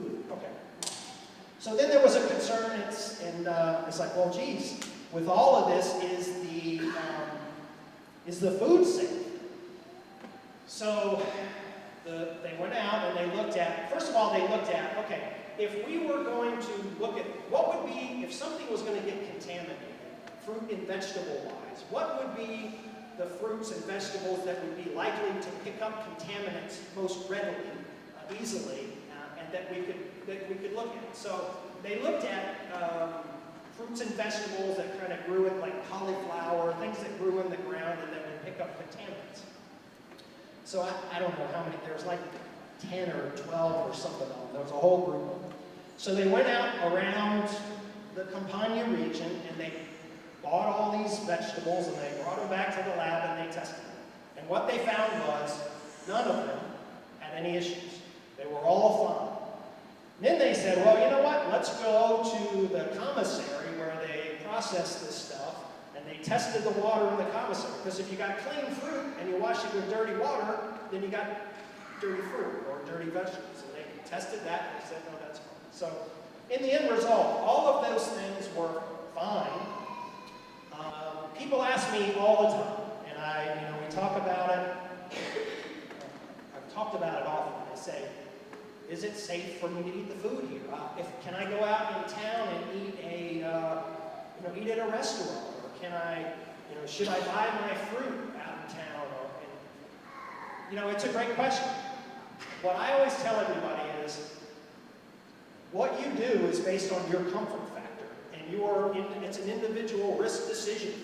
food. Okay. So then there was a concern, it's like, well, geez, with all of this, is the food safe? So they went out and they looked at, first of all, okay, if we were going to look at what would be, if something was going to get contaminated, fruit and vegetable-wise, what would be the fruits and vegetables that would be likely to pick up contaminants most readily, easily, and that we could look at. So they looked at fruits and vegetables that kind of grew in, like cauliflower, things that grew in the ground and that would pick up contaminants. So I don't know how many, there was like 10 or 12 or something of them. There was a whole group of them. So they went out around the Campania region and they bought all these vegetables and they brought them back to the lab and they tested them. And what they found was none of them had any issues. They were all fine. Then they said, well, you know what? Let's go to the commissary where they process this stuff, and they tested the water in the commissary. Because if you got clean fruit and you wash it with dirty water, then you got dirty fruit or dirty vegetables. And they tested that and they said, no, that's fine. So in the end result, all of those things were fine. People ask me all the time, and we talk about it. I've talked about it often. They say, is it safe for me to eat the food here? Can I go out in town and eat eat at a restaurant? Or can I, should I buy my fruit out in town? It's a great question. What I always tell everybody is, what you do is based on your comfort factor, and it's an individual risk decision.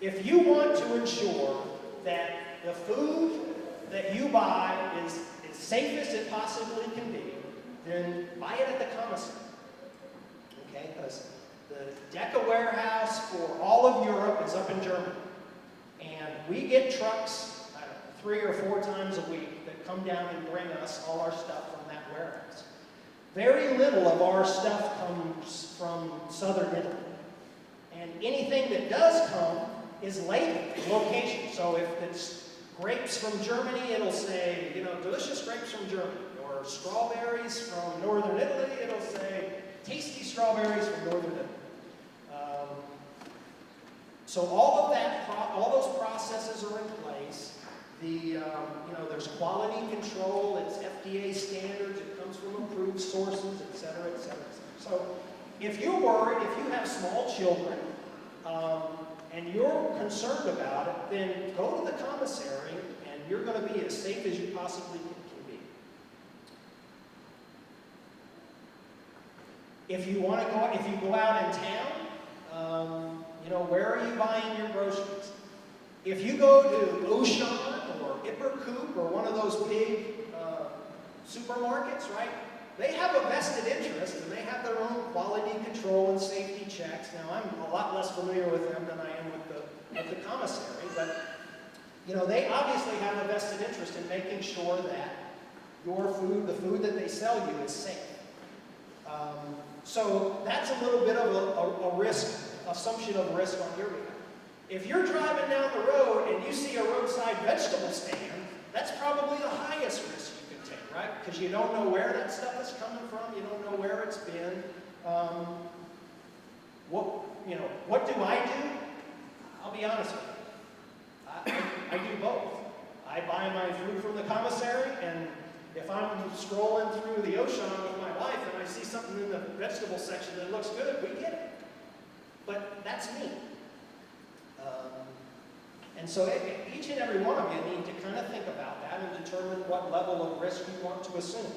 If you want to ensure that the food that you buy is as safe as it possibly can be, then buy it at the commissary. Okay? Because the DECA warehouse for all of Europe is up in Germany. And we get trucks 3 or 4 times a week that come down and bring us all our stuff from that warehouse. Very little of our stuff comes from southern Italy. And anything that does come is labeled, location. So if it's grapes from Germany, it'll say, delicious grapes from Germany. Or strawberries from northern Italy, it'll say, tasty strawberries from northern Italy. So all those processes are in place. There's quality control, it's FDA standards, it comes from approved sources, et cetera, et cetera, et cetera. So if you're worried, if you have small children, and you're concerned about it, then go to the commissary and you're going to be as safe as you possibly can be. If you go out in town, where are you buying your groceries? If you go to Auchan or Ippercoop or one of those big supermarkets, right? They have a vested interest and they have their own quality control and safety checks. Now, I'm a lot less familiar with them than I am with the commissary, but they obviously have a vested interest in making sure that your food, the food that they sell you, is safe. So that's a little bit of a assumption of risk on your behalf. If you're driving down the road and you see a roadside vegetable stand, that's probably the highest risk you can take, right? Because you don't know where that stuff is coming from, you don't know where it's been. What do I do? I'll be honest with you. I do both. I buy my food from the commissary, and if I'm scrolling through the Auchan with my wife and I see something in the vegetable section that looks good, we get it. But that's me. And so each and every one of you need to kind of think about that and determine what level of risk you want to assume.